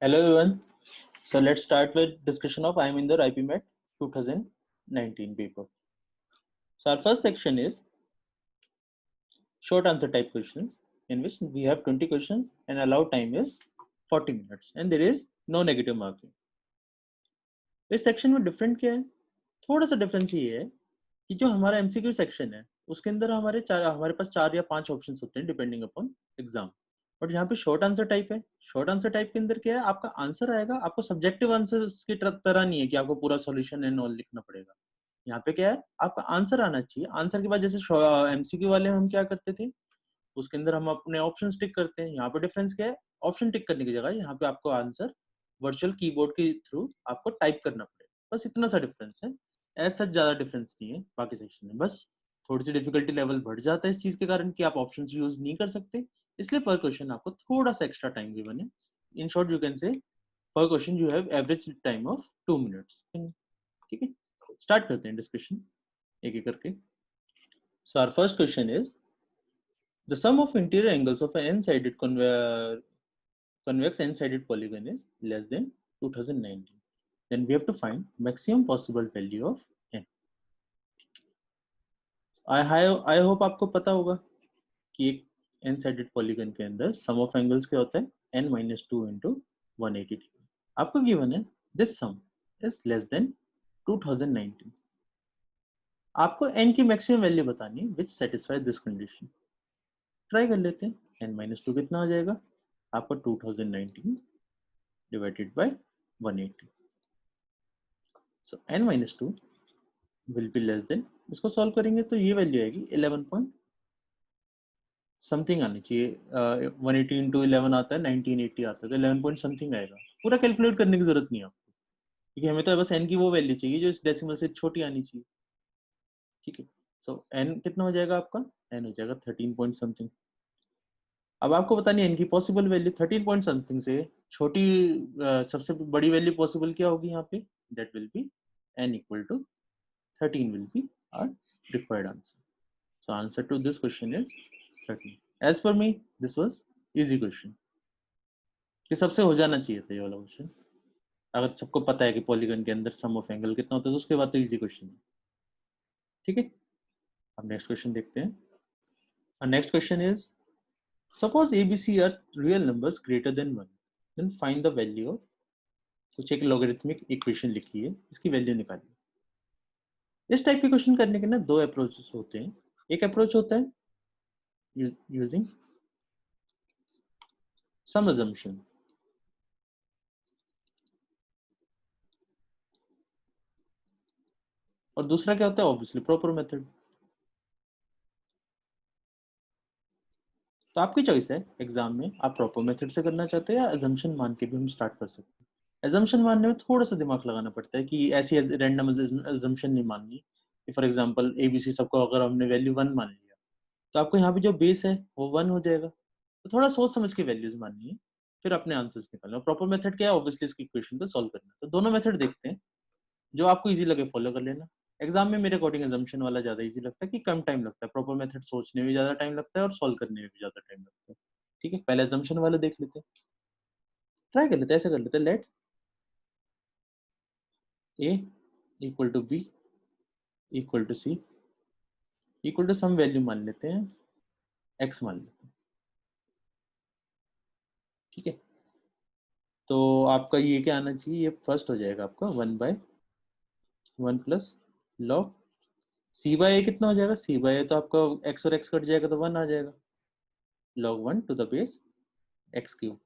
Hello everyone. So let's start with discussion of IMINDOR IPMET 2019 paper. So our first section is short answer type questions in which we have 20 questions and allowed time is 40 minutes and there is no negative marking. इस section में different क्या है? थोड़ा सा difference ये है कि जो हमारा एमसीक्यू सेक्शन है उसके अंदर हमारे पास 4 या 5 ऑप्शंस होते हैं डिपेंडिंग अपॉन एग्जाम। बट यहाँ पे शॉर्ट आंसर टाइप है। शॉर्ट आंसर टाइप के अंदर क्या है, आपका आंसर आएगा, आपको सब्जेक्टिव आंसर की तरह नहीं है कि आपको पूरा सॉल्यूशन एंड ऑल लिखना पड़ेगा। यहाँ पे क्या है, आपका आंसर आना चाहिए। आंसर के बाद जैसे एमसीक्यू वाले हम क्या करते थे, उसके अंदर हम अपने ऑप्शन टिक करते हैं। यहाँ पे डिफरेंस क्या है, ऑप्शन टिक करने की जगह यहाँ पे आपको आंसर वर्चुअल कीबोर्ड के थ्रू आपको टाइप करना पड़ेगा। बस इतना सा डिफरेंस है, ऐसा ज्यादा डिफरेंस नहीं है बाकी सेक्शन में। बस थोड़ी सी डिफिकल्टी लेवल बढ़ जाता है इस चीज के कारण कि आप ऑप्शंस यूज नहीं कर सकते, इसलिए पर क्वेश्चन आपको थोड़ा सा एक्स्ट्रा टाइम भी बने। In short you can say पर question you have average time of 2 minutes. ठीक है, स्टार्ट करते हैं डिस्कशन एक एक करके। So our first question is the sum of interior angles of an n-sided convex n-sided polygon is less than 2019. Then we have to find maximum possible value of n. I hope आपको पता होगा कि एक n-sided polygon के अंदर sum of angles क्या होता है, n minus 2 into 180 degree. आपको given है this sum is less than 2019. आपको n की मैक्सिमम वैल्यू बतानी है which satisfy this condition. Try कर लेते हैं। n minus 2 कितना आ जाएगा आपका 2019 divided by 180. So n minus 2 will be less than, इसको सॉल्व करेंगे तो ये वैल्यू आएगी 11 पॉइंट समथिंग आनी चाहिए। 180 इंटू 11 आता है 1980 आता है, तो 11 पॉइंट समथिंग आएगा। पूरा कैलकुलेट करने की जरूरत नहीं है आपको, क्योंकि हमें तो बस n की वो वैल्यू चाहिए जो इस डेसिमल से छोटी आनी चाहिए। ठीक है, सो n कितना हो जाएगा आपका, n हो जाएगा 13 पॉइंट समथिंग। अब आपको बतानी है n की पॉसिबल वैल्यू 13 पॉइंट समथिंग से छोटी सबसे बड़ी वैल्यू पॉसिबल क्या होगी यहाँ पे, that will be n equal to 13 will be our required answer. So answer to this question is 13. As per me, this was easy question. कि सबसे हो जाना चाहिए था ये वाला क्वेश्चन। अगर सबको पता है कि पॉलीगन के अंदर सम ऑफ एंगल कितना होता है तो उसके बाद तो इजी क्वेश्चन है। ठीक है, अब नेक्स्ट क्वेश्चन देखते हैं। Next question is suppose ABC are real numbers greater than 1, then find the value of, कुछ एक लॉगरिथमिक इक्वेशन लिखी है, इसकी वैल्यू निकालिए। इस टाइप के क्वेश्चन करने के ना दो अप्रोचेस होते हैं। एक अप्रोच होता है यूजिंग सम assumption, और दूसरा क्या होता है ऑब्वियसली प्रॉपर मेथड। तो आपकी चॉइस है, एग्जाम में आप प्रॉपर मेथड से करना चाहते हैं या अजम्पशन मान के भी हम स्टार्ट कर सकते हैं। अजम्पशन मानने में थोड़ा सा दिमाग लगाना पड़ता है कि ऐसी रैंडम अजम्पशन नहीं माननी। फॉर एग्जांपल ABC सबको अगर हमने वैल्यू 1 मान लिया तो आपको यहाँ पे जो बेस है वो 1 हो जाएगा। तो थोड़ा सोच समझ के वैल्यूज माननी है, फिर अपने आंसर्स निकालना। प्रॉपर मेथड क्या है, ऑब्वियसली इसकी इक्वेशन को सॉल्व करना। तो दोनों मेथड देखते हैं, जो आपको इजी लगे फॉलो कर लेना। एग्जाम में मेरे अकॉर्डिंग अजम्पशन वाला ज्यादा इजी लगता है कि कम टाइम लगता है, प्रॉपर मेथड सोचने में ज्यादा टाइम लगता है और सॉल्व करने में भी ज्यादा टाइम लगता है। ठीक है, पहले अजम्पशन वाला देख लेते हैं, ट्राई कर लेते हैं। ऐसा कर लेते हैं, let a equal to b equal to c equal to some value मान लेते हैं, एक्स मान लेते हैं। ठीक है, तो आपका ये क्या आना चाहिए, ये फर्स्ट हो जाएगा आपका 1/1 प्लस लॉग सी बाई ए। कितना हो जाएगा, सी बाई ए तो आपका एक्स और एक्स कट जाएगा तो 1 आ जाएगा, log 1 to the base x cube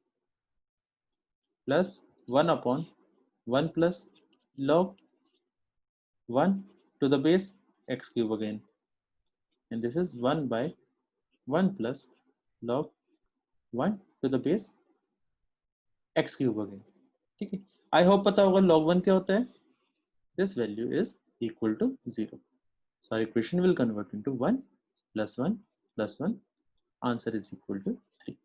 plus 1 upon 1 plus log 1 to the base x cube again, and this is 1 by 1 plus log 1 to the base x cube again. ठीक है, I hope पता होगा log 1 क्या होता है, this value is equal to 0, so our equation will convert into 1 plus 1 plus 1, answer is equal to 3.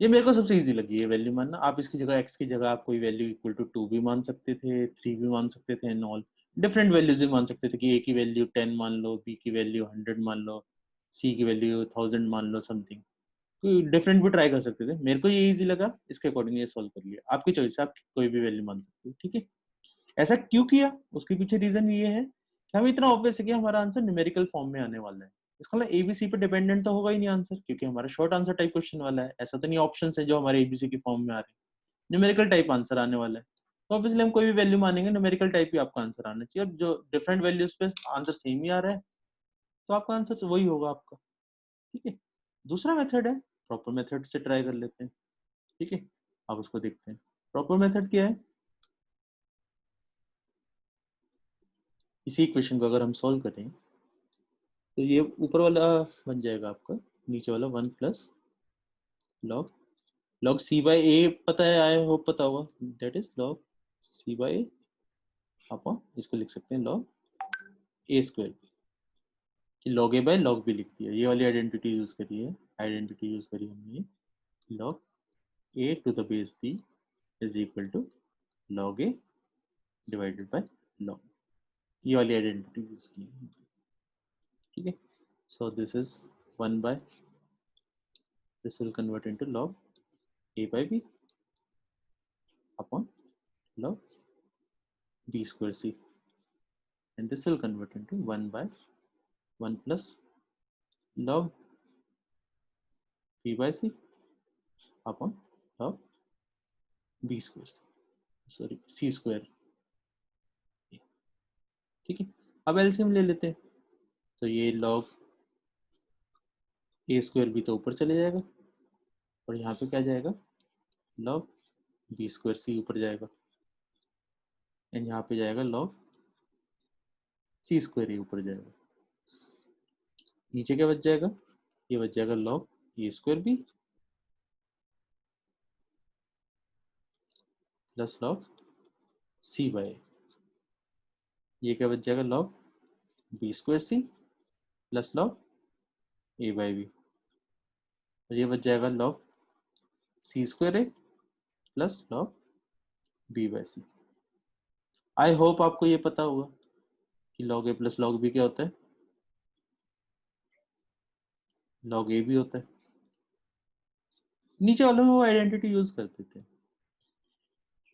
ये मेरे को सबसे इजी लगी है वैल्यू मानना। आप इसकी जगह x की जगह आप कोई वैल्यू इक्वल टू 2 भी मान सकते थे, 3 भी मान सकते थे, एंड ऑल डिफरेंट वैल्यूज भी मान सकते थे कि a की वैल्यू 10 मान लो, b की वैल्यू 100 मान लो, c की वैल्यू 1000 मान लो, समथिंग। डिफरेंट भी ट्राई कर सकते थे, मेरे को ये इजी लगा, इसके अकॉर्डिंग ये सॉल्व कर लिया। आपकी चॉइस, आप कोई भी वैल्यू मान सकते हो, ठीक है। ऐसा क्यों किया, उसके पीछे रीजन ये है कि हमें इतना ऑब्वियस है कि हमारा आंसर न्यूमेरिकल फॉर्म में आने वाला है। इसका मतलब एबीसी पे डिपेंडेंट तो होगा ही नहीं आंसर, क्योंकि हमारा शॉर्ट आंसर टाइप क्वेश्चन वाला है। ऐसा तो नहीं ऑप्शन है जो हमारे एबीसी की फॉर्म में आ रहे हैं, न्यूमेरिकल टाइप आंसर आने वाला है। तो ऑब्वियसली हम कोई भी वैल्यू मानेंगे, न्यूमेरिकल टाइप ही आपका आंसर आना चाहिए। और जो डिफरेंट वैल्यूज पे आंसर सेम ही आ रहा है, तो आपका आंसर वही होगा आपका, ठीक है। दूसरा मेथड है, प्रॉपर मेथड से ट्राई कर लेते हैं, ठीक है। आप उसको देखते हैं। प्रॉपर मेथड क्या है, इसी इक्वेशन को अगर हम सॉल्व करें तो ये ऊपर वाला बन जाएगा आपका, नीचे वाला 1 plus log log c by a, पता है, आई होप पता होगा, that is log c by a upon, इसको लिख सकते हैं लॉग ए स्क्वायर, कि log a by log b लिख दिया। ये वाली आइडेंटिटी यूज करी है, आइडेंटिटी यूज करी हमने, log a to the base b is equal to log a divided by log, ये वाली आइडेंटिटी यूज की है, ठीक है। So this is 1 by, this will convert into log a by b upon log b square c, and this will convert into 1 by 1 plus log b by c upon log b square c, sorry c square, ठीक है। अब LCM ले लेते हैं, तो ये log a square भी तो ऊपर चले जाएगा, और यहाँ पे क्या जाएगा, log b स्क्वायर c ऊपर जाएगा, एंड यहाँ पे जाएगा log c स्क्वायर a ऊपर जाएगा। नीचे क्या बच जाएगा, ये बच जाएगा log a square b plus log c by, ये क्या बच जाएगा, log b square c plus log a by b, और ये बच जाएगा log c square a plus log b by c. I hope आपको ये पता होगा कि log a plus log b क्या होता है, log a भी होता है। नीचे वाले में वो आइडेंटिटी यूज करते थे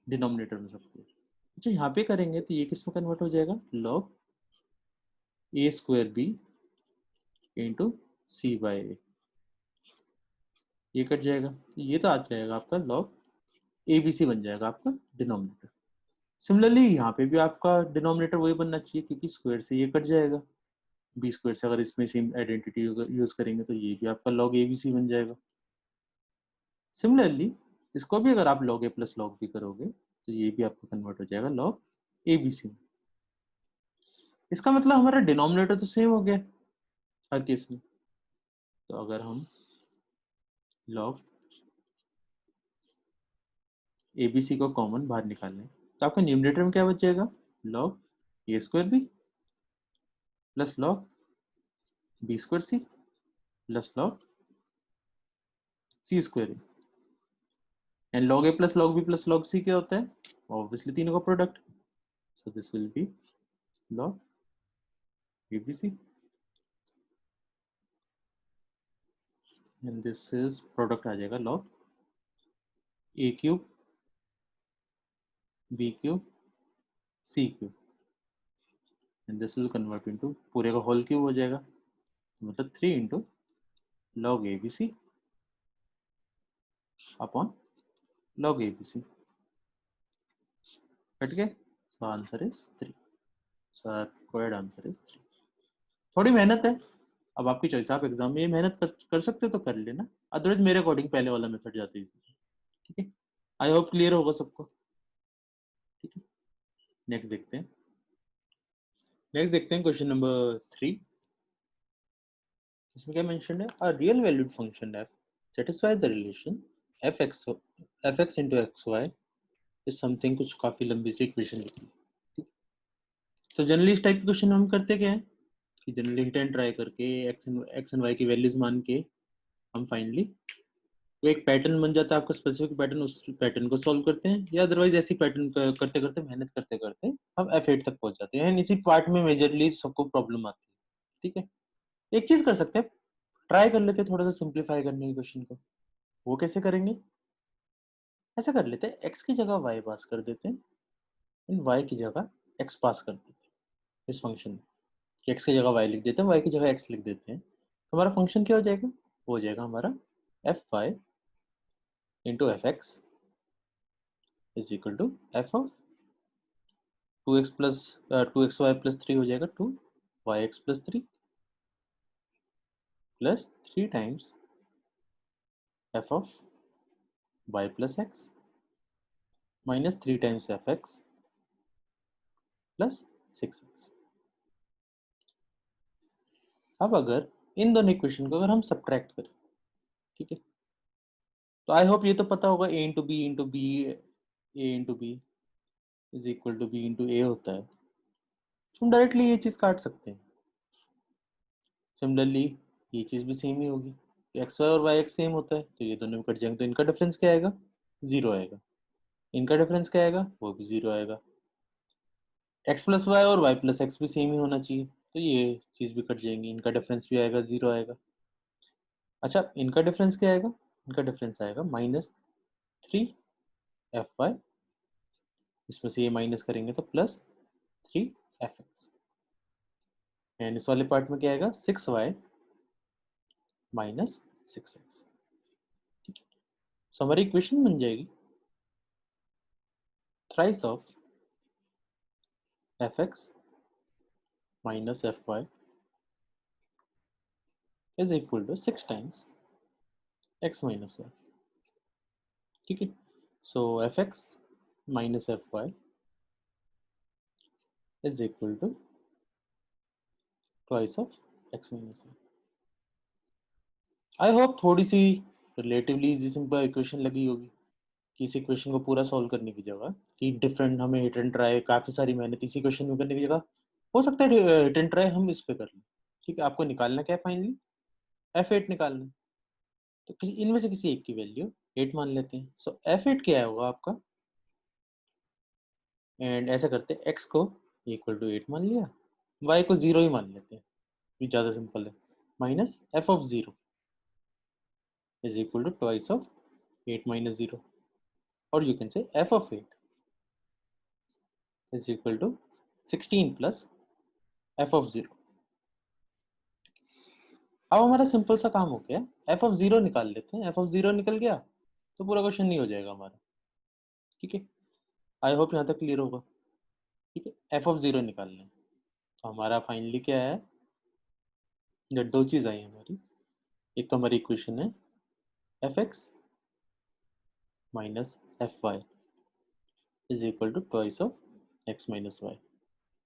डिनोमिनेटर में सब कुछ। अच्छा, यहाँ पे करेंगे तो ये किस में कन्वर्ट हो जाएगा, log a square b into c by a, ये कट जाएगा, ये तो आ जाएगा आपका log abc बन जाएगा आपका डिनोमिनेटर। सिमिलरली यहाँ पे भी आपका डिनोमिनेटर वही बनना चाहिए, क्योंकि स्क्वायर से ये कट जाएगा, बी स्क्वायर से अगर इसमें सेम आइडेंटिटी यूज करेंगे तो ये भी आपका log abc बन जाएगा। सिमिलरली इसको भी अगर आप log a plus log b करोगे तो ये भी आपको कन्वर्ट हो जाएगा log abc। इसका मतलब हमारा डिनोमिनेटर तो सेम हो गया हर केस में। तो अगर हम log abc को कॉमन बाहर निकाल लें तो आपका न्यूमरेटर में क्या बच जाएगा, log a square b plus log b square c plus log c square a, and log a plus log b plus log c क्या होता है, ऑब्वियसली तीनों का product. So this will be log abc and this is product आ जाएगा log a cube b cube c cube, and this will convert into पूरे का whole cube हो जाएगा, मतलब 3 into log abc upon log abc, cut गए। So answer is 3, so required answer is 3। थोड़ी मेहनत है, अब आपकी चॉइस, आप एग्जाम में ये मेहनत कर सकते हो तो कर लेना, अदरवाइज मेरे अकॉर्डिंग पहले वाला मेथड जाते ही, ठीक है। आई होप क्लियर होगा सबको, ठीक है। नेक्स्ट देखते हैं, क्वेश्चन नंबर 3। इसमें क्या मेंशन है, a real valued function f satisfy the relation fx into xy is something, कुछ काफी लंबी सी इक्वेशन लिखी है। तो जनरली इस टाइप के क्वेश्चन हम करते क्या है कि जनरली हिट एंड ट्राई करके एक्स एंड वाई की वैल्यूज मान के हम फाइनली वो एक पैटर्न बन जाता है आपका स्पेसिफिक पैटर्न, उस पैटर्न को सॉल्व करते हैं, या अदरवाइज ऐसी पैटर्न करते करते मेहनत करते करते हम F8 तक पहुंच जाते हैं। इसी पार्ट में मेजरली सबको प्रॉब्लम आती है, ठीक है। एक चीज कर सकते हैं, ट्राई कर लेते थोड़ा सा सिंप्लीफाई करने की क्वेश्चन को। वो कैसे करेंगे, ऐसा कर लेते हैं, x की जगह y पास कर देते हैं, इन y की जगह x पास कर देते हैं इस फंक्शन में। x की जगह y लिख देते हैं, y की जगह x लिख देते हैं, तो हमारा फंक्शन क्या हो जाएगा, वो हो जाएगा हमारा f y into f x is equal to f of 2x plus 2xy plus 3 हो जाएगा 2yx plus 3 plus 3 times f of y plus x minus 3 times f x plus 6x। अब अगर इन दोनों इक्वेशन को अगर हम सब्ट्रैक्ट करें, ठीक है, तो आई होप ये तो पता होगा a into b into b, a into b is equal to b into a होता है, तो हम डायरेक्टली ये चीज़ काट सकते हैं। सिमिलरली ये चीज़ भी सेम ही होगी, एक्स वाई और वाई एक्स सेम होता है, तो ये दोनों में कट जाएंगे, तो इनका डिफरेंस क्या आएगा, जीरो आएगा। इनका डिफरेंस क्या आएगा, वो भी जीरो आएगा। एक्स प्लस वाई और वाई प्लस एक्स भी सेम ही होना चाहिए, तो ये चीज़ भी कट जाएंगी, इनका डिफरेंस भी आएगा, जीरो आएगा। अच्छा, इनका डिफरेंस क्या आएगा, इनका डिफरेंस आएगा माइनस 3 एफ वाई, इसमें से ये माइनस करेंगे तो प्लस 3 एफ एक्स, एंड इस वाले पार्ट में क्या आएगा, 6y माइनस 6x। सो हमारी इक्वेशन बन जाएगी thrice of f x minus f y is equal to 6 times x minus y. ठीक है, so f x minus f y is equal to twice of x minus y. I hope थोड़ी सी relatively easy simple equation लगी होगी, कि इस equation को पूरा सॉल्व करने की जगह कि डिफरेंट हमें हिट एंड ट्राई काफ़ी सारी मेहनत इसी क्वेश्चन में करने की जगह हो सकता है हिट एंड ट्राई हम इस पे कर लें। ठीक है, आपको निकालना क्या है फाइनली, F8 निकालना है, तो किसी इनमें से किसी एक की वैल्यू 8 मान लेते हैं। सो F8 क्या होगा आपका, एंड ऐसा करते हैं, x को इक्वल टू 8 मान लिया, y को 0 ही मान लेते हैं, ये ज़्यादा सिंपल है, minus f of 0 is equal to twice of 8 minus 0, और you can say F of 8 is equal to 16 plus f of 0। अब हमारा सिंपल सा काम हो गया, एफ ऑफ 0 निकाल लेते हैं, एफ ऑफ 0 निकल गया तो पूरा क्वेश्चन नहीं हो जाएगा हमारा। ठीक है, आई होप यहाँ तक क्लियर होगा। ठीक है, एफ ऑफ 0 निकालना है, तो हमारा फाइनली क्या है, जब दो चीज़ आई हमारी, एक तो हमारी इक्वेशन है f x minus f y is equal to twice of x minus y,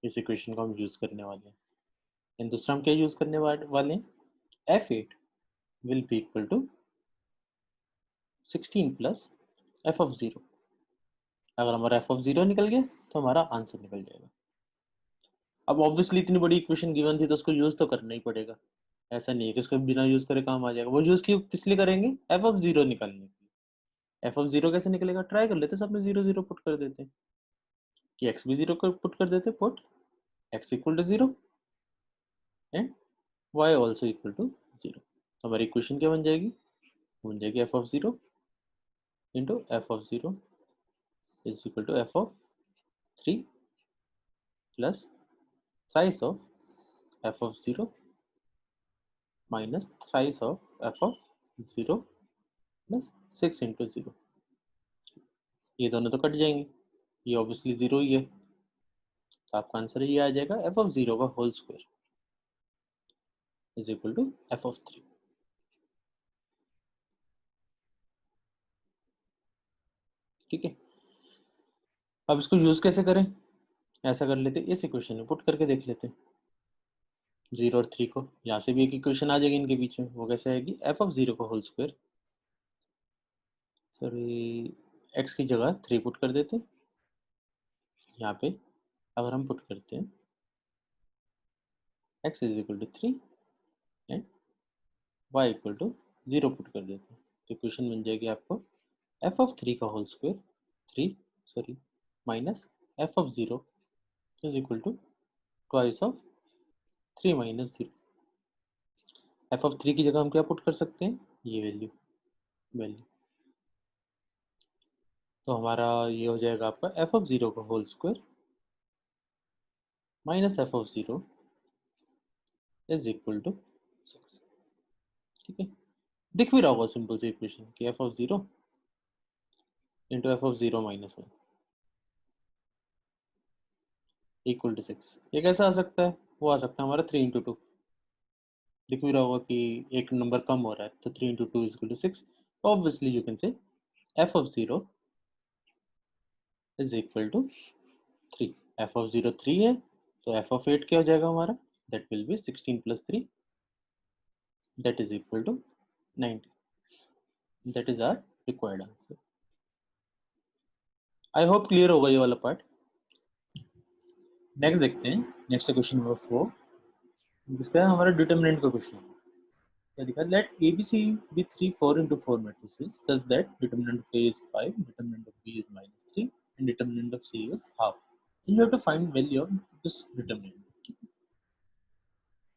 इस इक्वेशन को हम यूज़ करने वाले हैं। एंड दूसरा हम क्या यूज़ करने वाले हैं, f eight will be equal to 16 plus f of 0। अगर हमारा एफ ऑफ 0 निकल गया तो हमारा आंसर निकल जाएगा। अब ऑब्वियसली इतनी बड़ी इक्वेशन गिवन थी तो उसको यूज़ तो करना ही पड़ेगा, ऐसा नहीं है कि उसको बिना यूज़ करे काम आ जाएगा। वो यूज़ क्यों किस लिए करेंगे, एफ ऑफ 0 निकालने के लिए। एफ ऑफ 0 कैसे निकलेगा, ट्राई कर लेते हैं, सब में 0 0 पुट कर देते हैं, कि एक्स भी 0 पुट कर देते हैं, put x equal to 0 and y also equal to 0। तो हमारी इक्वेशन क्या बन जाएगी, बन जाएगी f of 0 into f of 0 is equal to f of 3 plus thrice of f of 0 minus thrice of f of 0 plus 6 into 0। ये दोनों तो कट जाएंगे, ये ऑब्वियसली 0 ही है, तो आपका आंसर ये आ जाएगा एफ ऑफ 0 का whole square is equal to f of 3। ठीक है, अब इसको यूज कैसे करें, ऐसा कर लेते, इस इक्वेशन में पुट करके देख लेते हैं 0 और 3 को, यहाँ से भी एक इक्वेशन आ जाएगी इनके बीच में, वो कैसे आएगी, एफ ऑफ 0 का होल स्क्वायर, सॉरी एक्स की जगह 3 पुट कर देते हैं, यहाँ पे अगर हम पुट करते हैं x is equal to 3 and y equal to 0 put कर देते हैं, तो इक्वेशन बन जाएगी आपको एफ ऑफ 3 का whole square 3 sorry minus f of 0 is equal to twice of 3 minus 0। F of 3 की जगह हम क्या पुट कर सकते हैं, ये वैल्यू वैल्यू तो हमारा ये हो जाएगा आपका एफ ऑफ 0 का whole square minus f of 0 is equal to 6। ठीक है, दिख भी रहा होगा सिंपल सी इक्वेशन कि f of 0 into f of 0 minus 1 equal to 6। ये कैसे आ सकता है, वो आ सकता है हमारा 3 इंटू 2। दिख भी रहा होगा कि एक नंबर कम हो रहा है, तो 3 into 2 is equal to 6। Obviously you can say F of 0 is equal to 3। F of 0 3 है, तो एफ ऑफ 8 क्या हो जाएगा हमारा, that will be 16 plus 3, that is equal to 90। That is our required answer. I hope clear होगा ये वाला part. Next देखते हैं, नेक्स्ट क्वेश्चन नंबर 4, जिसका है हमारा डिटर्मिनेंट का क्वेश्चन। क्या दिखा, late ABC be 3 4 into 4 matrices such that determinant of A is 5, determinant of B is -3 and determinant of C is half. And you have to find value of this determinant।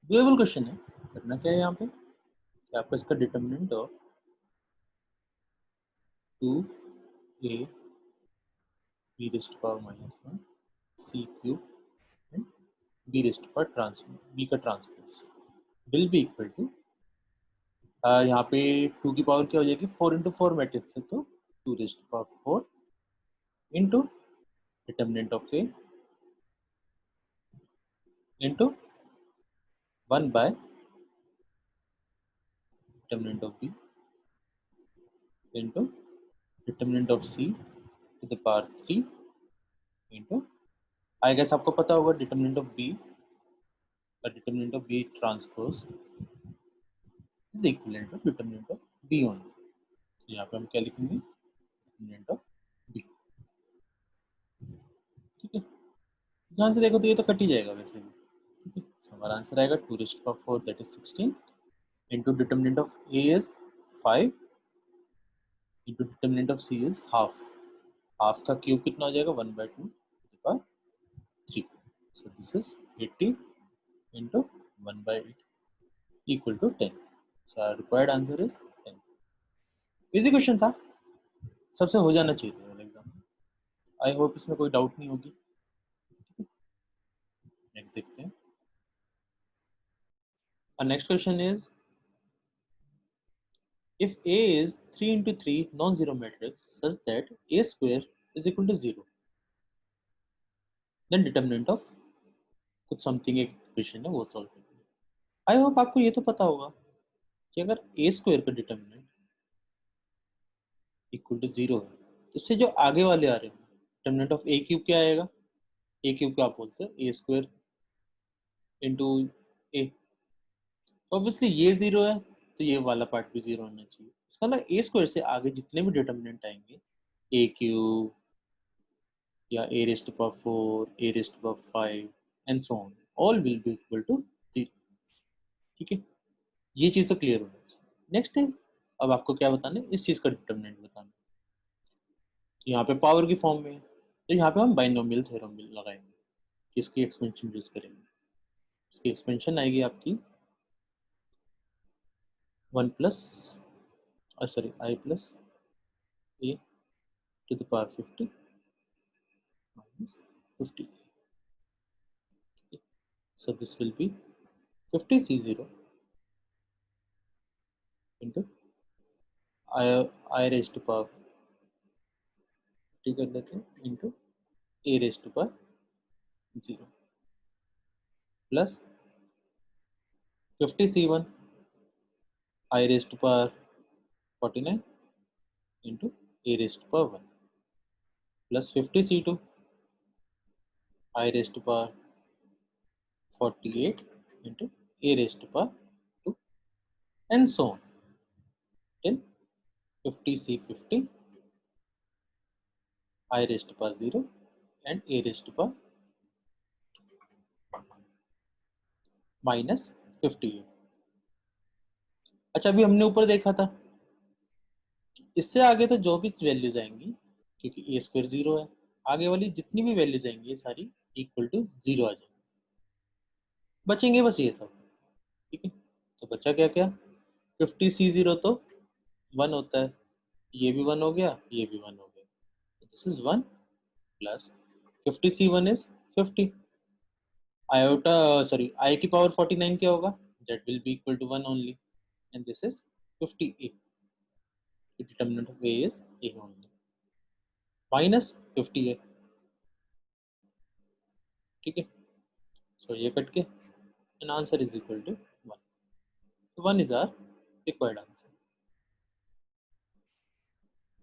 Doable question है, करना क्या है यहाँ पे कि आपको इसका determinant of 2A B raised to power -1 C cube and B raised to power B का transpose will be equal to यहाँ पे 2 की पावर क्या हो जाएगी, 4 into 4 मैट्रिक्स है, तो 2 raised to power 4 into determinant of A into 1 by determinant of B into determinant of C to the power 3 into, I guess आपको पता होगा determinant of B, the determinant of B transpose is equivalent to determinant of B only। तो यहाँ पे हम क्या लिखेंगे, determinant of B। ठीक है, ध्यान से देखो तो ये तो कट ही जाएगा वैसे भी। ठीक है, तो हमारा आंसर आएगा 2 raised to power 4 that is 16 into determinant of A is 5 into determinant of C is half। Half का क्यूब कितना हो जाएगा, 1 by 2 to the power 3। So this is 80 into 1 by 8 equal to 10। So our required answer is 10। Easy question था, सबसे हो जाना चाहिए था एग्जाम में। आई होप इसमें कोई डाउट नहीं होगी। नेक्स्ट देखते हैं। Our next question is, if A is 3 into 3 non-zero matrix such that A square is equal to 0, then determinant of कुछ समथिंग एक इक्वेशन है वो सॉल्व करेंगे। आई होप आपको ये तो पता होगा कि अगर A स्क्वायर का डिटर्मिनेंट इक्वल टू 0 है, तो इससे जो आगे वाले आ रहे हैं डिटर्मिनेंट ऑफ A क्यूब क्या आएगा, A क्यूब क्या आप बोलते हैं, A square into A। Obviously ये 0 है, तो ये वाला पार्ट भी 0 होना चाहिए। इसका ना A स्क्वायर से आगे जितने भी डिटर्मिनेंट आएंगे, A क्यूब या A raised to power 4, A raised to power 5 and so on, all will be equal to 0। ठीक है, ये चीज तो क्लियर होना चाहिए। नेक्स्ट है, अब आपको क्या बताना है, इस चीज का डिटर्मिनेंट बताना है। यहाँ पे पावर की फॉर्म में, तो यहाँ पे हम बाइनोमियल थ्योरम लगाएंगे, इसकी एक्सपेंशन यूज करेंगे। इसकी एक्सपेंशन आएगी आपकी 1 plus sorry I plus A to the power 50 minus 50। So this will be 50C0 into I raised to power 50 कर लेते हैं into A raised to power 0 plus 50C1 I raised to power 49 into A raised to power 1 plus 50C2 I raised to power 48 into A raised to power 2 and so on till 50C50 I raised to power 0 and A raised to power minus 58। अच्छा, अभी हमने ऊपर देखा था, इससे आगे तो जो भी वैल्यूज आएंगी, क्योंकि ए स्क्वायर 0 है, आगे वाली जितनी भी वैल्यूज आएंगी ये सारी इक्वल टू 0 आ जाएंगी, बचेंगे बस ये सब। ठीक है, तो बचा क्या क्या, 50C0 तो 1 होता है, ये भी 1 हो गया, ये भी 1 हो गया, this is 1 plus 50C1 is 50, iota sorry I की पावर 49 क्या होगा, that will be equal to 1 only, and this is 50A, the determinant of A is A only, minus 50A, ठीक है, सो ये कट के and answer is equal to 1, तो 1 is our required answer.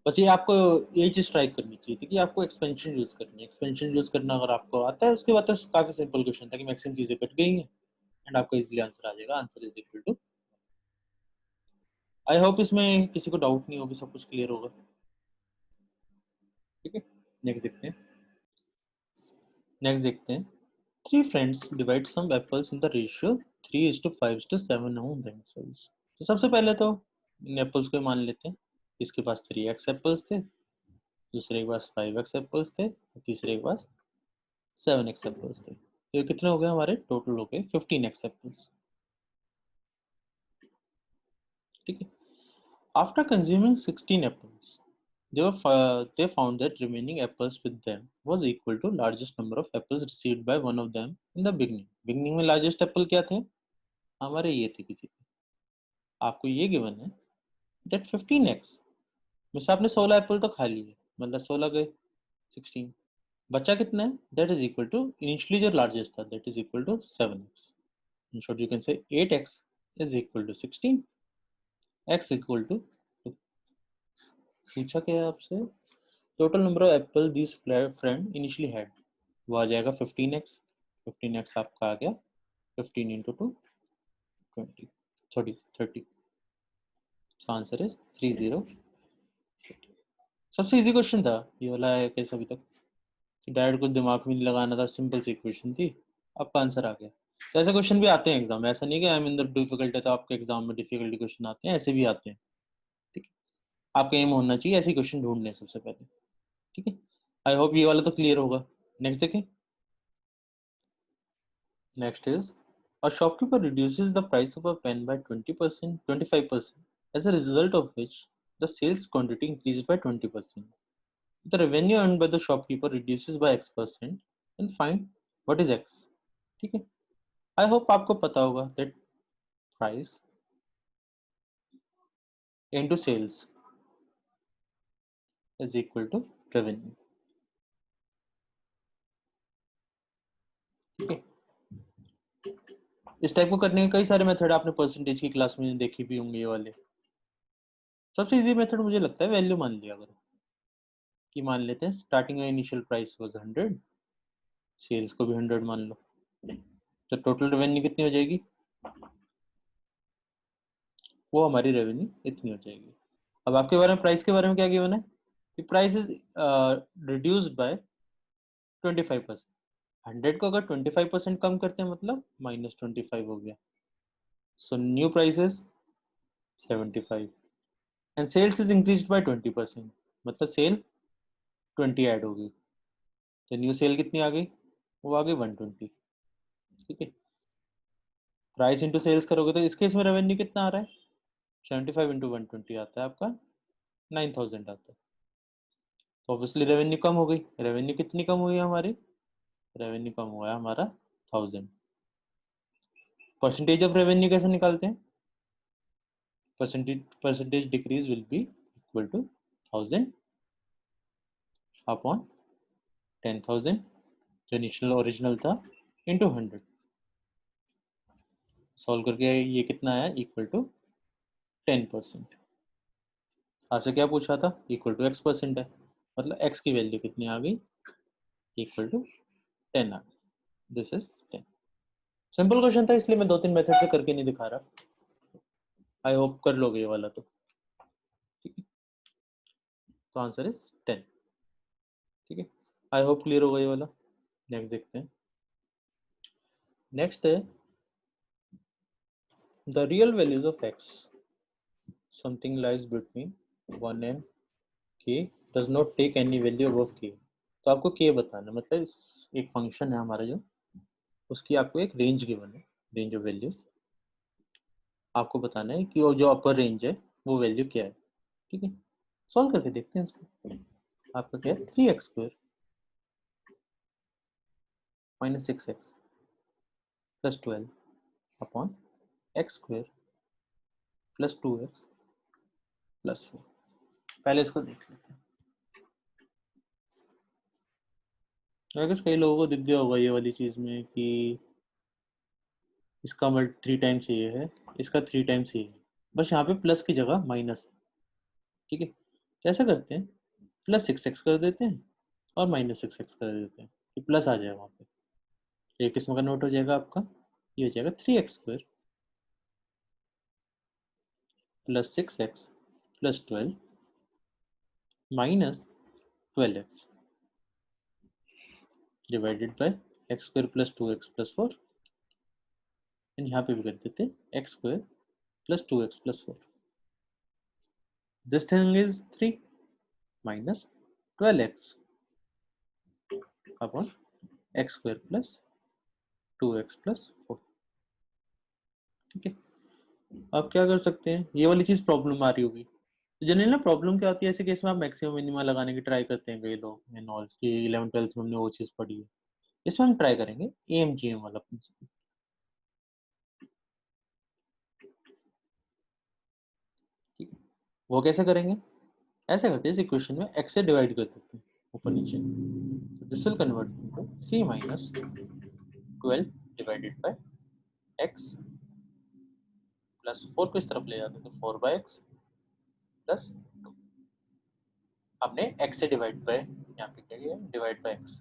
बस ये आपको ये चीज ट्राई करनी चाहिए थी कि आपको एक्सपेंशन यूज करनी है, एक्सपेंशन यूज करना अगर आपको आता है उसके बाद तो काफी सिंपल क्वेश्चन था कि मैक्सिमम चीजें कट गई हैं एंड आपको इजीली आंसर आ जाएगा, answer is equal to. I hope इसमें किसी को डाउट नहीं होगी, सब कुछ क्लियर होगा, ठीक है। नेक्स्ट देखते हैं, नेक्स्ट देखते हैं, three friends divide some apples in the ratio 3:5:7 among themselves। तो सबसे पहले तो इन एप्पल्स को मान लेते हैं, इसके पास 3x एप्पल्स थे, दूसरे के पास 5x एप्पल्स थे, और तीसरे के पास 7x एप्पल्स थे, तो ये कितने हो गए हमारे, टोटल हो गए 15x एप्पल्स, ठीक है। After consuming 16 apples, they found that remaining apples with them was equal to largest number of apples received by one of them in the beginning। beginning में largest apple क्या थे, हमारे ये थे किसी के, आपको ये गिवन है that 15x में से आपने 16 एप्पल तो खा लिए, मतलब 16 गए 16, बचा कितना है, that is equal to initially जो largest था that is equal to 7x, in short you can say 8x is equal to 16, x equal to, पूछा क्या है आपसे, total number of Apple this friend initially had, वो आ जाएगा 15x, 15x आपका आ गया 15 इंटू 2 20 30 30, सो आंसर इज 30। सबसे easy question था ये वाला है कैसे अभी तक, डायरेक्ट कुछ दिमाग में नहीं लगाना था, सिंपल सी क्वेश्चन थी, आपका आंसर आ गया। तो ऐसे क्वेश्चन भी आते हैं एग्जाम में, ऐसा नहीं कि I am in the difficult है तो आपके एग्जाम में डिफिकल्टी क्वेश्चन आते हैं, ऐसे भी आते हैं, ठीक है। आपका एम होना चाहिए ऐसे क्वेश्चन ढूंढने सबसे पहले, ठीक है। आई होप ये वाला तो क्लियर होगा। नेक्स्ट देखें, next is, a shopkeeper reduces the price of a pen by 20%, 25%, as a result of which the sales quantity increased by 20%. The revenue earned by the shopkeeper reduces by X%, and find what is X, ठीक है। I hope आपको पता होगा that price into sales is equal to revenue, ठीक है। इस type को करने के कई सारे मेथड आपने परसेंटेज की क्लास में देखी भी होंगे, ये वाले सबसे इजी मेथड मुझे लगता है वैल्यू मान लिया करो, कि मान लेते हैं स्टार्टिंग में इनिशियल प्राइस वाज 100, सेल्स को भी 100 मान लो, तो टोटल रेवेन्यू कितनी हो जाएगी, वो हमारी रेवेन्यू इतनी हो जाएगी। अब आपके बारे में प्राइस के बारे में क्या गिवन है कि प्राइस इज रिड्यूस्ड बाय 25%, 100 को अगर 25% कम करते हैं मतलब -25 हो गया, so new price is 75 and sales is increased by 20%, मतलब सेल 20 ऐड होगी, तो न्यू सेल कितनी आ गई, वो आ गई 120, ठीक है। प्राइस इंटू सेल्स करोगे तो इस केस में रेवेन्यू कितना आ रहा है, 75 इंटू 120 आता है आपका 9000 आता है, तो ऑब्वियसली रेवेन्यू कम हो गई, रेवेन्यू कितनी कम हुई हमारी, रेवेन्यू कम हुआ है हमारा 1000। परसेंटेज ऑफ रेवेन्यू कैसे निकालते हैं, percentage decrease will be equal to 1000 upon 10,000 जो इनिशियल ओरिजिनल था इंटू 100, सॉल्व करके ये कितना आया इक्वल टू 10%। आपसे क्या पूछा था, इक्वल टू x% है, मतलब x की वैल्यू कितनी आ गई, इक्वल टू 10 आ गई, दिस इज 10। सिंपल क्वेश्चन था इसलिए मैं 2-3 मेथड से करके नहीं दिखा रहा, आई होप कर लोगे ये वाला तो, ठीक है। तो आंसर इज 10, ठीक है। आई होप क्लियर होगा ये वाला। नेक्स्ट देखते हैं, नेक्स्ट है the real values of x, something lies between 1 and k does not take any value above k। तो आपको k बताना, मतलब एक फंक्शन है हमारा जो, उसकी आपको एक रेंज गिवन है, रेंज ऑफ वैल्यूज, आपको बताना है कि वो जो अपर रेंज है वो वैल्यू क्या है। ठीक है, सॉल्व करके देखते हैं इसको। आपका क्या है, 3x² minus 6x plus 12 upon x² plus 2x plus 4। पहले इसको देख लेते हैं। अगर कई लोगों को दिख गया होगा ये वाली चीज में कि इसका मल्ट 3 टाइम्स ये है, इसका 3 टाइम्स ये है, बस यहाँ पे प्लस की जगह माइनस है। ठीक है, कैसे करते हैं, प्लस 6x कर देते हैं और माइनस 6x कर देते हैं कि प्लस आ जाए वहाँ पे। ये किस में कन्वर्ट हो जाएगा आपका, ये हो जाएगा 3x² plus 6x plus 12 minus 12x divided by x² plus 2x plus 4। And यहाँ पे भी कर देते हैं x² plus 2x plus 4। This thing is 3 minus 12x upon x² plus 2x plus 4। ठीक है, अब क्या कर सकते हैं, ये वाली चीज प्रॉब्लम आ रही होगी तो जनरली ना प्रॉब्लम क्या होती है ऐसे केस में, आप मैक्सिमम मिनिमा लगाने की ट्राई करते हैं कई लोग एंड ऑल की 11 12th में हमने वो चीज पढ़ी है। इसमें हम ट्राई करेंगे AMGM वाला प्रिंसिपल। ठीक है, वो कैसे करेंगे, ऐसे करते हैं इस इक्वेशन में x से डिवाइड कर देते हैं ऊपर नीचे, this will convert into 3 minus 12 divided bye x plus 4 को इस तरफ ले जाते हैं तो 4 बाय x प्लस 2। हमने x से डिवाइड बाय यहाँ पे क्या किया, डिवाइड बाय x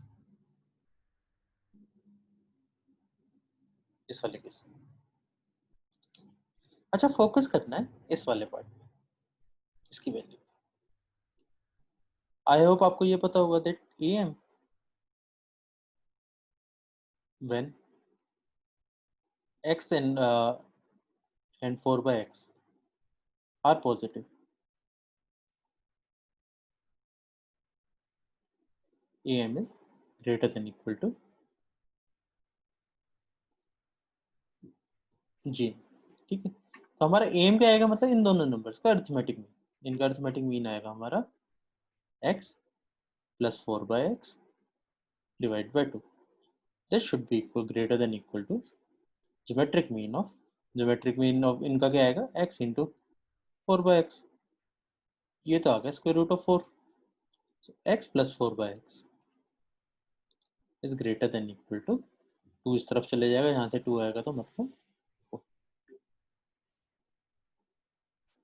इस वाले केस में। अच्छा, फोकस करना है इस वाले पार्ट में, इसकी वैल्यू। आई होप आपको ये पता होगा that AM when x and 4 by x are positive, AM is greater than equal to G। ठीक है, तो हमारा AM क्या आएगा, मतलब इन दोनों नंबर्स का अर्थमेटिक मीन, इनका अर्थमेटिक मीन आएगा हमारा x plus 4 by x divide by 2। This should be equal greater than equal to geometric mean of इनका क्या आएगा, x इंटू 4 by x। ये तो आ गया square root of 4। x plus 4 by x is greater than equal to 2 इस तरफ चले जाएगा, यहाँ से 2 आएगा तो मतलब 4।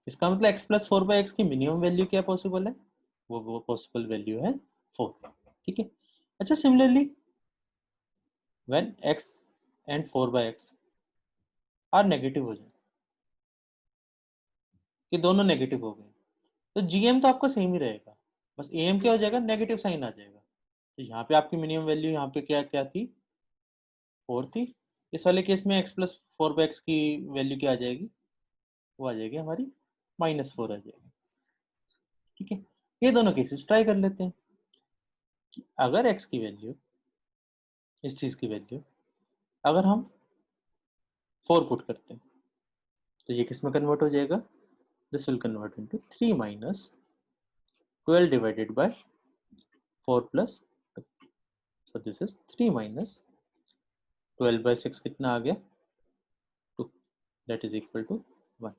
इसका मतलब x प्लस 4 बाई एक्स की मिनिमम वैल्यू क्या पॉसिबल है, वो पॉसिबल वैल्यू है 4। ठीक है, अच्छा similarly when x and 4 by X are negative हो जाए, कि दोनों नेगेटिव हो गए, तो जीएम तो आपका सेम ही रहेगा, बस एम क्या हो जाएगा, नेगेटिव साइन आ जाएगा। तो यहाँ पे आपकी मिनिमम वैल्यू यहाँ पे क्या क्या थी, 4 थी। इस वाले केस में x प्लस 4 बाई एक्स की वैल्यू क्या आ जाएगी, वो आ जाएगी हमारी -4 आ जाएगी। ठीक है, ये दोनों केसेस ट्राई कर लेते हैं कि अगर x की वैल्यू, इस चीज की वैल्यू अगर हम 4 पुट करते हैं तो ये किस में कन्वर्ट हो जाएगा, this will convert into 3 minus 12 divided by 4 plus 2। So this is 3 minus 12 by 6 कितना आ गया, 2, दैट इज इक्वल टू 1।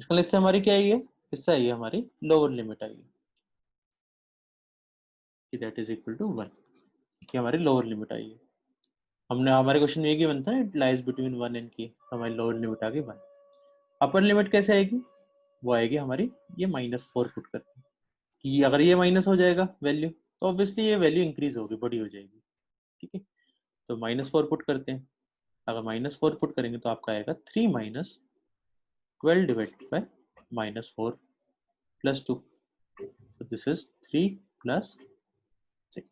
इसका इससे हमारी क्या आई है, इससे आई है हमारी लोअर लिमिट आई है कि दैट इज इक्वल टू 1, कि हमारी लोअर लिमिट आई है। हमने हमारे क्वेश्चन में ये गिवन था, इट लाइज बिटवीन 1 एंड की, हमारी लोअर लिमिट आ गई 1। अपर लिमिट कैसे आएगी, वो आएगी हमारी ये -4 पुट करके, कि अगर ये माइनस हो जाएगा वैल्यू तो ऑब्वियसली ये वैल्यू इंक्रीज होगी, बड़ी हो जाएगी। ठीक है, तो -4 पुट करते हैं, अगर -4 पुट करेंगे तो आपका आएगा 3 minus 12 divided by -4 plus 2। so this is 3 plus 6,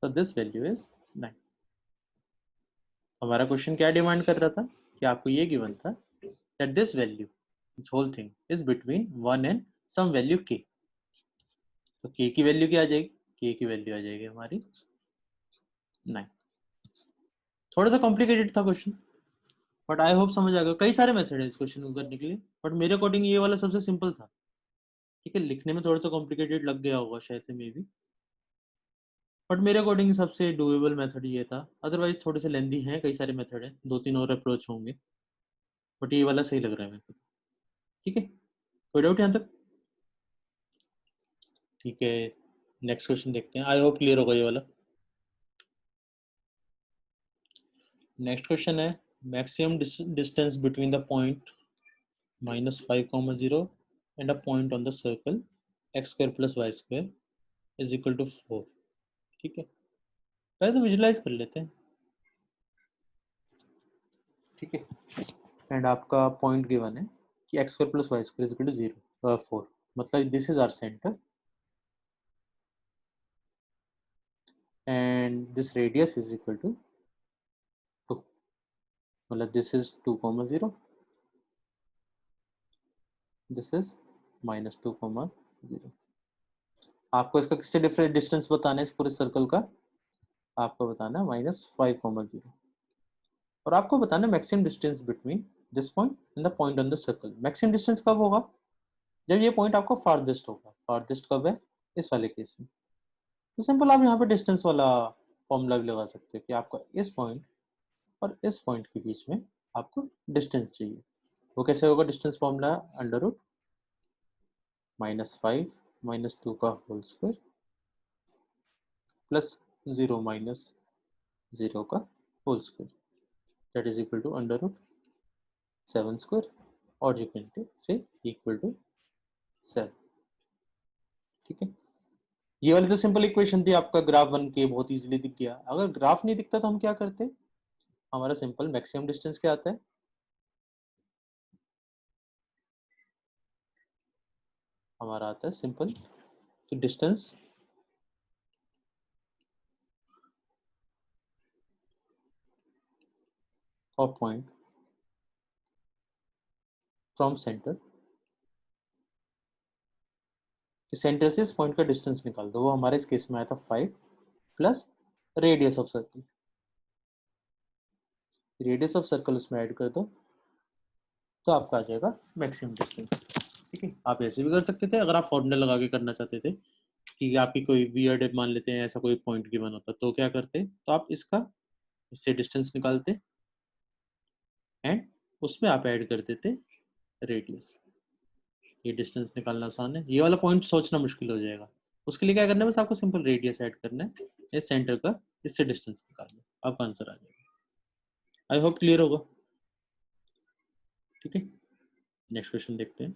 so this value is 9। हमारा क्वेश्चन क्या डिमांड कर रहा था कि आपको ये गिवन था that this value, this whole thing is between 1 and some value k। तो k की वैल्यू क्या आ जाएगी, k की वैल्यू आ जाएगी हमारी 9। थोड़ा सा कॉम्प्लिकेटेड था क्वेश्चन, बट आई होप समझ आ गया। कई सारे मेथड है इस क्वेश्चन को करने के लिए, बट मेरे अकॉर्डिंग ये वाला सबसे सिंपल था। ठीक है, लिखने में थोड़ा सा कॉम्प्लिकेटेड लग गया होगा शायद से मे बी, बट मेरे अकॉर्डिंग सबसे डुएबल मेथड ये था। अदरवाइज थोड़े से लेंदी हैं, कई सारे मेथड हैं, दो तीन और अप्रोच होंगे, बट ये वाला सही लग रहा है मेरे को। ठीक है, कोई डाउट यहाँ तक? ठीक है, नेक्स्ट क्वेश्चन देखते हैं। आई होप क्लियर होगा ये वाला। नेक्स्ट क्वेश्चन है, maximum distance between the point -5, 0 and a point on the circle x² + y² = 4। ठीक है, पहले तो विजुलाइज कर लेते हैं। ठीक है, एंड आपका पॉइंट गिवन है कि x² + y² = 0 4, मतलब this is our centre and this radius is equal to 2, मतलब दिस इज 2, 0, दिस इज -2, 0। आपको इसका किससे डिफरेंट डिस्टेंस बताना है इस पूरे सर्कल का? आपको बताना है -5, 0, और आपको बताना है maximum distance between this point and the point on the circle. Maximum distance कब होगा? जब ये पॉइंट आपका फारदेस्ट होगा। फारदेस्ट कब है? इस वाले केस में। तो सिंपल आप यहाँ पे डिस्टेंस वाला फॉर्मूला भी लगा सकते हैं कि आपको इस पॉइंट और इस पॉइंट के बीच में आपको डिस्टेंस चाहिए। वो कैसे होगा? डिस्टेंस फॉर्मूला √-5 -2 का होल स्क्वायर प्लस 0 -0 का whole square, that is equal to √7² और you can say equal to 7। ठीक है, ये वाली तो सिंपल इक्वेशन थी। आपका ग्राफ बन के बहुत इजीली दिख गया। अगर ग्राफ नहीं दिखता तो हम क्या करते? हमारा सिंपल मैक्सिमम डिस्टेंस क्या आता है? हमारा आता है सिंपल कि distance of point from centre, centre से इस पॉइंट का डिस्टेंस निकाल दो। वो हमारे इस केस में आया था 5 plus radius of circle. Radius of circle उसमें ऐड कर दो तो आपका आ जाएगा मैक्सिमम डिस्टेंस। ठीक है, आप ऐसे भी कर सकते थे अगर आप फॉर्मूला लगा के करना चाहते थे कि आपकी कोई वियर्ड मान लेते हैं ऐसा कोई पॉइंट गिवन होता तो क्या करते? तो आप इसका इससे डिस्टेंस निकालते एंड उसमें आप ऐड कर देते रेडियस। ये डिस्टेंस निकालना आसान है, ये वाला पॉइंट सोचना मुश्किल हो जाएगा। उसके लिए क्या करना है? बस आपको सिंपल रेडियस ऐड करना है इस सेंटर का, इससे डिस्टेंस निकालना, आपका आंसर आ जाएगा। आई होप क्लियर होगा। ठीक है, नेक्स्ट क्वेश्चन देखते हैं।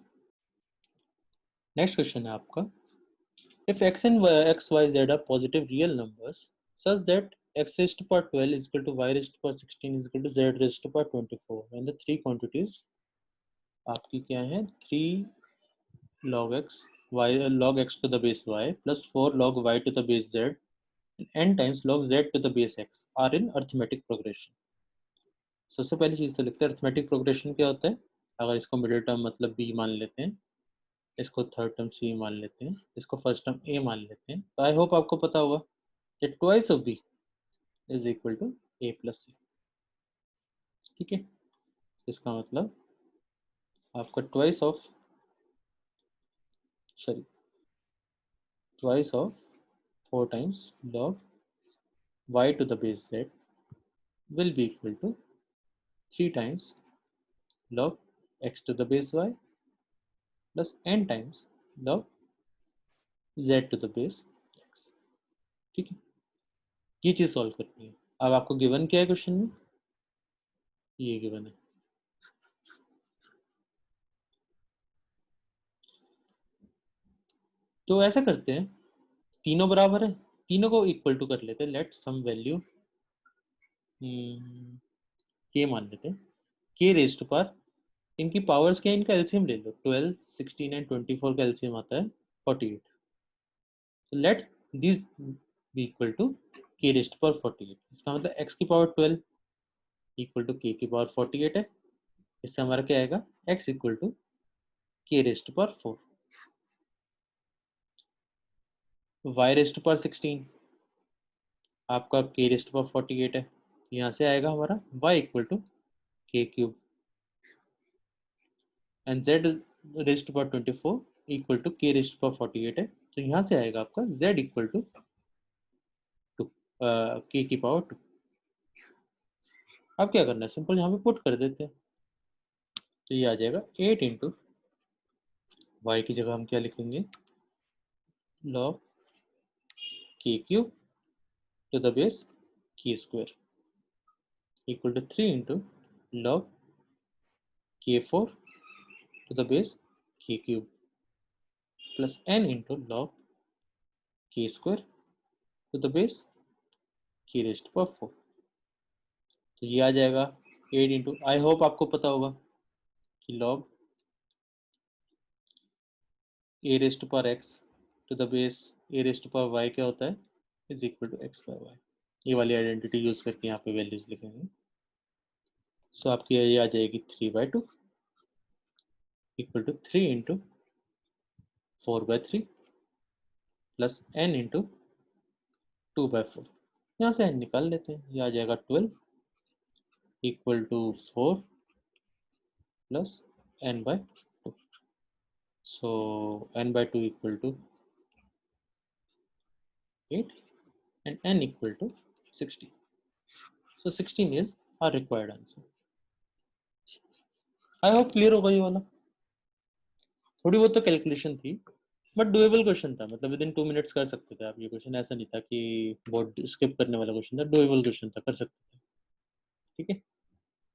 नेक्स्ट क्वेश्चन है आपका, if x and x y z are positive real numbers such that x raised to power 12 is equal to y raised to power 16 is equal to z raised to power 24, and the three quantities आपकी क्या है? 3 log x y log x to the base y plus 4 log y to the base z and n times log z to the base x are in arithmetic progression। सबसे पहली चीज तो लिखते हैं arithmetic progression क्या होता है। अगर इसको मिडिल टर्म मतलब b मान लेते हैं, इसको थर्ड टर्म c मान लेते हैं, इसको फर्स्ट टर्म a मान लेते हैं, तो आई होप आपको पता होगा कि twice of b is equal to a plus c। ठीक है, इसका मतलब आपका sorry twice of 4 times log y to the base z will be equal to 3 times log x to the base y plus n times log z to the base x। ठीक है, ये चीज solve करनी है। अब आपको given क्या है क्वेश्चन में? ये गिवन है। तो ऐसा करते हैं, तीनों बराबर है, तीनों को इक्वल टू कर लेते हैं। लेट सम वैल्यू के मान लेते हैं, के रेस्ट पर इनकी पावर्स क्या है? इनका एलसीएम ले लो। 12, 16 एंड 24 का एलसीएम आता है 48। so let these be equal to k raised to power 48। इसका मतलब x की पावर 12 इक्वल टू k की पावर 48 है। इससे हमारा क्या आएगा? x equal to k raised to power 4, y raised to power 16 आपका k raised to power 48 है। यहाँ से आएगा हमारा y equal to k cube and z raised to power 24 equal to k raised to power 48 है, तो यहाँ से आएगा आपका z इक्वल टू 2 k की पावर 2। अब क्या करना है, सिंपल यहाँ पे पुट कर देते हैं, तो ये आ जाएगा 8 इंटू वाई की जगह हम क्या लिखेंगे, log k cube to the base k square equal to 3 into log k4 to the base k cube plus n into log k square to the base k raised to power 4। तो ये आ जाएगा 8 into, आई hope आपको पता होगा कि log a raised to power x to the base a raised to power y क्या होता है, is equal to x by y। ये वाली आइडेंटिटी यूज करके यहाँ पे वैल्यूज लिखेंगे। सो आपकी ये आ जाएगी 3/2 equal to 3 into 4/3 plus n into 2/4। यहाँ से n निकाल लेते हैं, ये आ जाएगा 12 equal to 4 plus n/2। So n/2 equal to 8 and n equal to 16। So 16 is our required answer। I hope clear होगा ये वाला। थोड़ी बहुत तो कैलकुलेशन थी बट डुएबल क्वेश्चन था, मतलब विद इन 2 मिनट्स कर सकते थे आप ये क्वेश्चन, ऐसा नहीं था कि बहुत स्किप करने वाला क्वेश्चन था, डुएबल क्वेश्चन था, कर सकते थे। ठीक है।